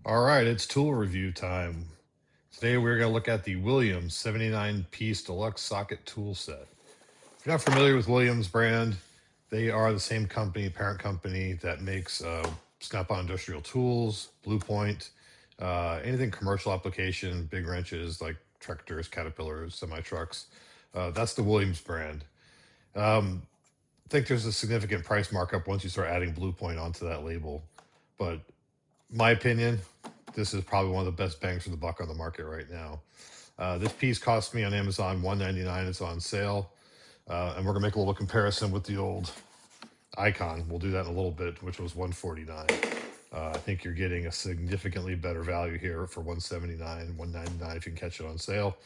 All right, it's tool review time. Today we're going to look at the Williams 79-piece deluxe socket tool set. If you're not familiar with Williams brand, they are the same company, parent company that makes Snap-on industrial tools, Blue Point, anything commercial application, big wrenches like tractors, caterpillars, semi-trucks. That's the Williams brand. I think there's a significant price markup once you start adding Blue Point onto that label. But my opinion, this is probably one of the best bangs for the buck on the market right now. This piece cost me on Amazon $199. It's on sale. And we're going to make a little comparison with the old Icon. We'll do that in a little bit, which was $149. I think you're getting a significantly better value here for $179, $199 if you can catch it on sale.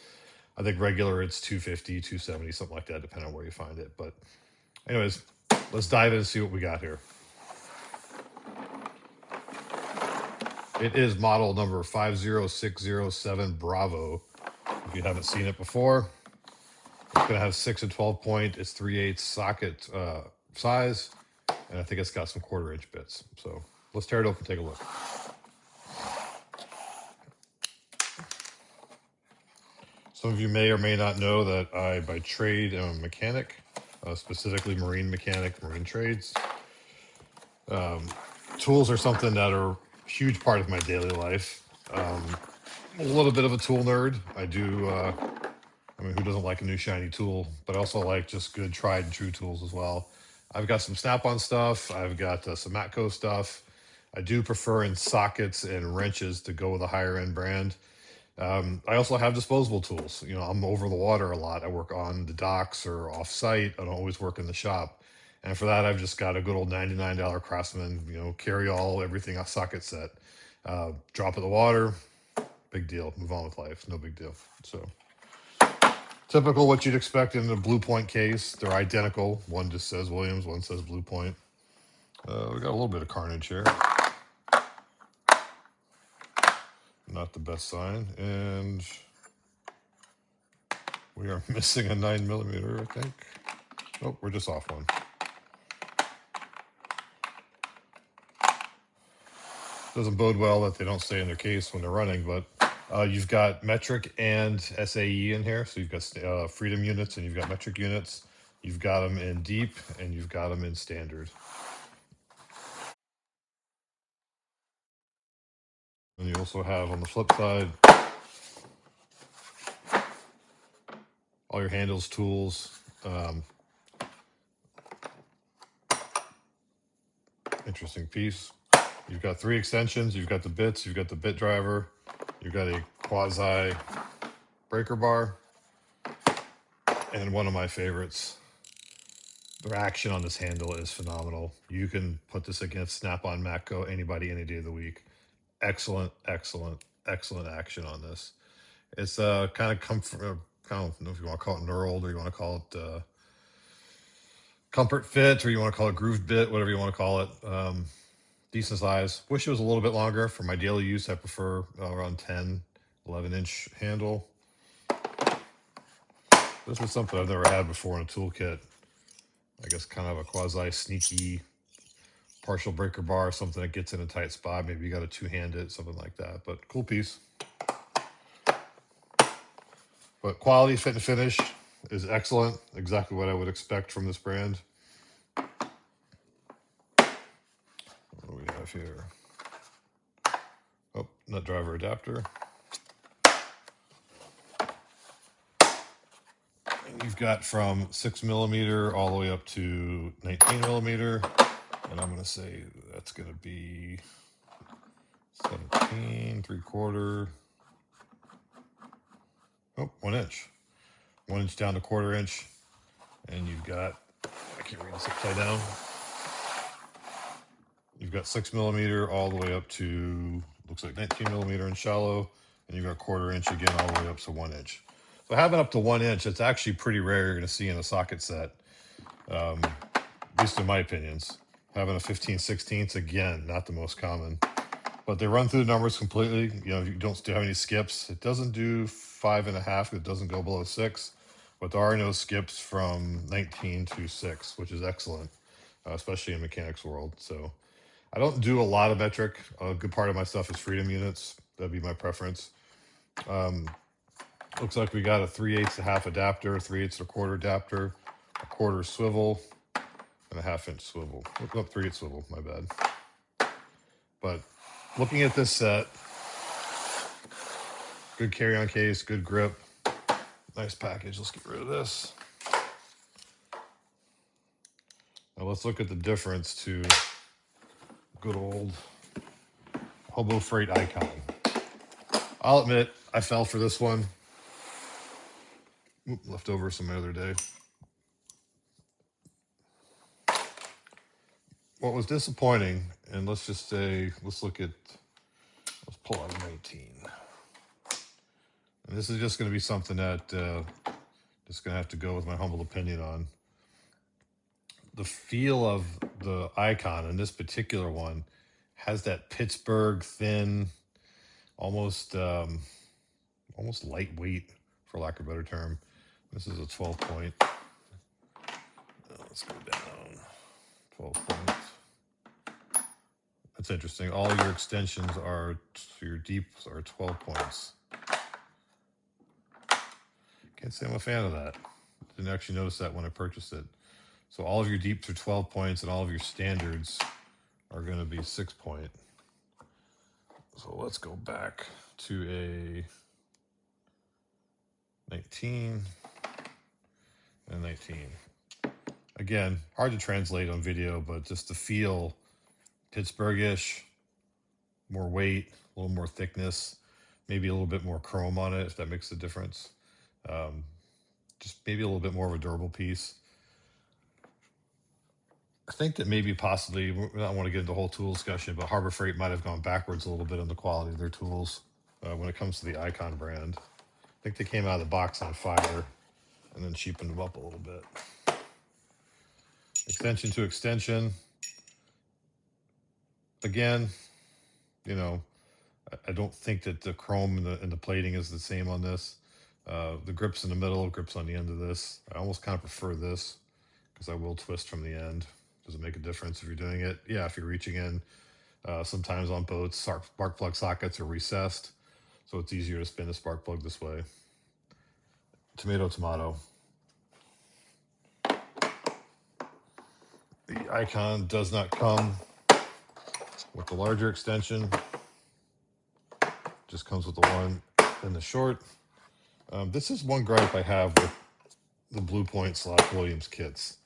I think regular it's $250, $270, something like that, depending on where you find it. But anyways, let's dive in and see what we got here. It is model number 50607 Bravo. If you haven't seen it before, it's going to have 6 and 12 point. It's 3/8 socket size, and I think it's got some 1/4 inch bits. So let's tear it open and take a look. Some of you may or may not know that I, by trade, am a mechanic, specifically marine mechanic, marine trades. Tools are something that are a huge part of my daily life. I'm a little bit of a tool nerd. I do, I mean, who doesn't like a new shiny tool? But I also like just good tried and true tools as well. I've got some Snap-on stuff. I've got some Matco stuff. I do prefer in sockets and wrenches to go with a higher end brand. I also have disposable tools. You know, I'm over the water a lot. I work on the docks or off site. I don't always work in the shop. And for that, I've just got a good old $99 Craftsman, you know, carry all, everything, a socket set. Drop in the water, big deal. Move on with life. No big deal. So typical what you'd expect in a Blue Point case. They're identical. One just says Williams, one says Blue Point. We got a little bit of carnage here. Not the best sign. And we are missing a 9mm, I think. Oh, we're just off one. Doesn't bode well that they don't stay in their case when they're running, but you've got metric and SAE in here. So you've got freedom units and you've got metric units. You've got them in deep and you've got them in standard. And you also have on the flip side all your handles, tools. Interesting piece. You've got 3 extensions. You've got the bits. You've got the bit driver. You've got a quasi breaker bar. And one of my favorites, the action on this handle is phenomenal. You can put this against Snap-on, Matco, anybody, any day of the week. Excellent, excellent, excellent action on this. It's kind of comfort. I don't know if you want to call it knurled or you want to call it comfort fit or you want to call it groove bit, whatever you want to call it. Decent size. Wish it was a little bit longer. For my daily use, I prefer around 10, 11-inch handle. This was something I've never had before in a toolkit. I guess kind of a quasi sneaky partial breaker bar, something that gets in a tight spot. Maybe you got a two-handed, something like that. But cool piece. But quality, fit, and finish is excellent. Exactly what I would expect from this brand. What do we have here? Oh, nut driver adapter. And you've got from 6mm all the way up to 19mm. And I'm going to say that's going to be 17, 3/4. Oh, 1 inch. 1 inch down to 1/4 inch. And you've got, I can't read this upside down. You've got 6mm all the way up to, looks like 19mm in shallow. And you've got 1/4 inch again all the way up to 1 inch. So having up to 1 inch, it's actually pretty rare you're going to see in a socket set. At least in my opinions. Having a 15/16, again, not the most common. But they run through the numbers completely. You know, you don't have any skips. It doesn't do 5.5. It doesn't go below 6. But there are no skips from 19 to 6, which is excellent, especially in mechanics world. So I don't do a lot of metric. A good part of my stuff is freedom units. That'd be my preference. Looks like we got a 3/8 to half adapter, 3/8 to a quarter adapter, a quarter swivel, and a 1/2 inch swivel. Look up 3/8 swivel, my bad. But looking at this set, good carry-on case, good grip, nice package. Let's get rid of this. Now let's look at the difference to good old Hobo Freight Icon. I'll admit, I fell for this one. Left over some other day. What was disappointing, and let's just say, let's pull out a 19. And this is just going to be something that just going to have to go with my humble opinion on. The feel of the Icon in this particular one has that Pittsburgh thin, almost lightweight, for lack of a better term. This is a 12 point. Let's go down. 12 points. That's interesting. All your extensions are, your deeps are 12 points. Can't say I'm a fan of that. Didn't actually notice that when I purchased it. So all of your deeps are 12 points and all of your standards are going to be 6 point. So let's go back to a 19 and 19. Again, hard to translate on video, but just the feel, Pittsburgh-ish, more weight, a little more thickness, maybe a little bit more chrome on it, if that makes a difference. Just maybe a little bit more of a durable piece. I think that maybe possibly, I don't want to get into the whole tool discussion, but Harbor Freight might have gone backwards a little bit in the quality of their tools when it comes to the Icon brand. I think they came out of the box on fire and then cheapened them up a little bit. Extension to extension. Again, you know, I don't think that the chrome and the plating is the same on this. The grip's in the middle, grips on the end of this. I almost kind of prefer this because I will twist from the end. Does it make a difference if you're doing it? Yeah, if you're reaching in. Sometimes on boats, spark plug sockets are recessed, so it's easier to spin a spark plug this way. Tomato, tomato. The Icon does not come with the larger extension. Just comes with the one in the short. This is one gripe I have with the Blue Point / Williams kits.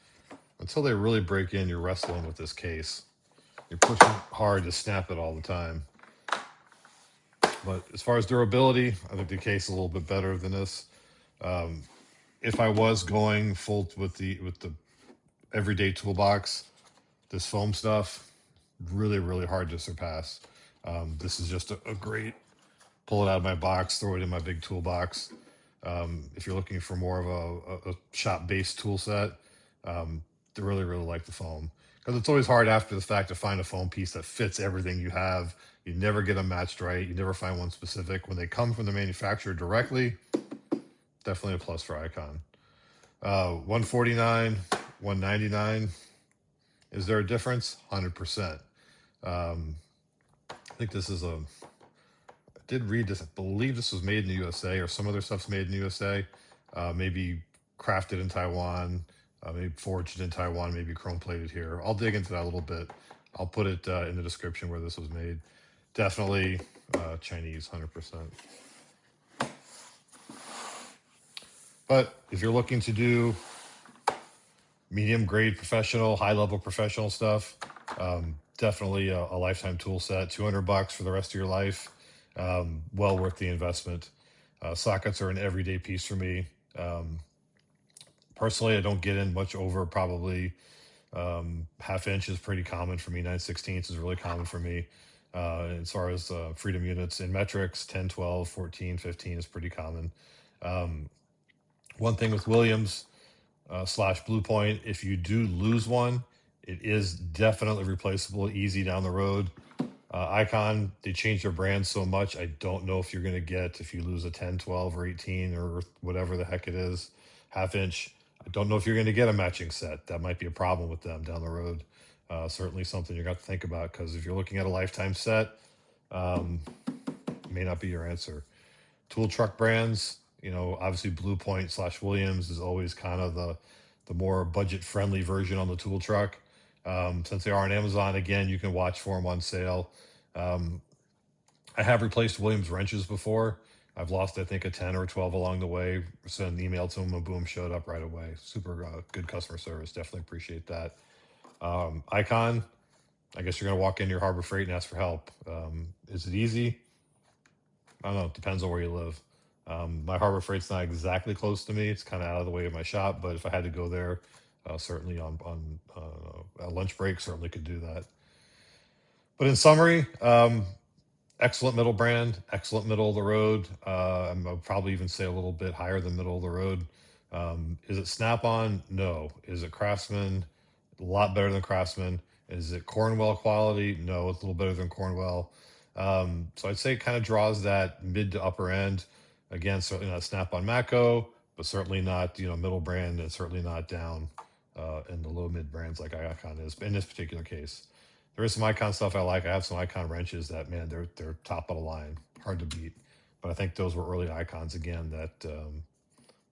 Until they really break in, you're wrestling with this case. You're pushing hard to snap it all the time. But as far as durability, I think the case is a little bit better than this. If I was going full with the everyday toolbox, this foam stuff, really, really hard to surpass. This is just a great pull it out of my box, throw it in my big toolbox. If you're looking for more of a shop-based tool set, they really, really like the foam. Because it's always hard after the fact to find a foam piece that fits everything you have. You never get them matched right. You never find one specific. When they come from the manufacturer directly, definitely a plus for Icon. $149, $199. Is there a difference? 100%. I think this is I did read this. I believe this was made in the USA, or some other stuff's made in the USA. Maybe crafted in Taiwan, maybe forged in Taiwan, maybe chrome plated here. I'll dig into that a little bit. I'll put it in the description where this was made. Definitely Chinese, 100%. But if you're looking to do medium grade professional, high level professional stuff, definitely a lifetime tool set. $200 for the rest of your life. Well worth the investment. Sockets are an everyday piece for me. Personally, I don't get in much over probably half inch is pretty common for me. 9/16 is really common for me. As far as freedom units in metrics, 10, 12, 14, 15 is pretty common. One thing with Williams / Blue Point, if you do lose one, it is definitely replaceable, easy down the road. Icon, they changed their brand so much, I don't know if you're going to get, if you lose a 10, 12, or 18, or whatever the heck it is, half inch, I don't know if you're going to get a matching set. That might be a problem with them down the road. Certainly something you got to think about, because if you're looking at a lifetime set, it may not be your answer. Tool truck brands, obviously Blue Point / Williams is always kind of the more budget friendly version on the tool truck. Since they are on Amazon, again, you can watch for them on sale. Um, I have replaced Williams wrenches before. I've lost, I think, a 10 or a 12 along the way. Sent an email to them and boom, showed up right away. Super good customer service. Definitely appreciate that. Icon, I guess you're going to walk into your Harbor Freight and ask for help. Is it easy? I don't know. It depends on where you live. My Harbor Freight's not exactly close to me. It's kind of out of the way of my shop, but if I had to go there, certainly on a lunch break, certainly could do that. But in summary, excellent middle brand, excellent middle of the road. I'll probably even say a little bit higher than middle of the road. Is it Snap On? No. Is it Craftsman? A lot better than Craftsman. Is it Cornwell quality? No, it's a little better than Cornwell. So I'd say it kind of draws that mid to upper end. Again, certainly not Snap On Matco, but certainly not middle brand, and certainly not down in the low mid brands like Icon is in this particular case. There is some Icon stuff I like. I have some Icon wrenches that, man, they're top of the line, hard to beat. But I think those were early Icons again that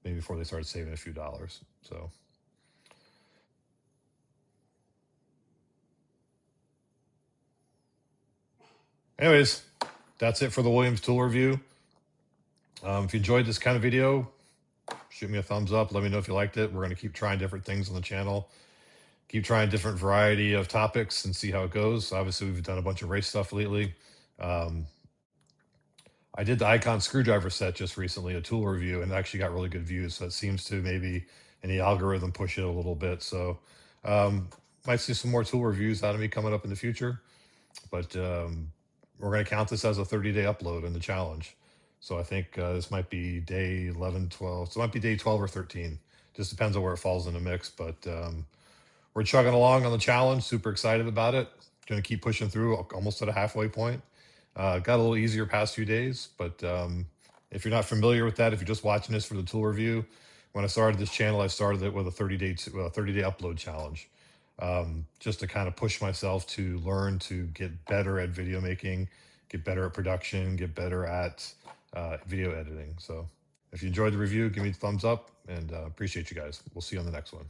maybe before they started saving a few dollars. So, anyways, that's it for the Williams tool review. If you enjoyed this kind of video, shoot me a thumbs up. Let me know if you liked it. We're going to keep trying different things on the channel. Keep trying different variety of topics and see how it goes. Obviously, we've done a bunch of race stuff lately. I did the Icon screwdriver set just recently, a tool review, and it actually got really good views. So it seems to maybe in the algorithm push it a little bit. So um, might see some more tool reviews out of me coming up in the future. But we're going to count this as a 30-day upload in the challenge. So I think this might be day 11, 12. So it might be day 12 or 13. Just depends on where it falls in the mix. But we're chugging along on the challenge. Super excited about it. Going to keep pushing through, almost at a halfway point. Got a little easier past few days, but if you're not familiar with that, if you're just watching this for the tool review, when I started this channel, I started it with a 30-day upload challenge, just to kind of push myself to learn to get better at video making, get better at production, get better at video editing. So if you enjoyed the review, give me a thumbs up, and appreciate you guys. We'll see you on the next one.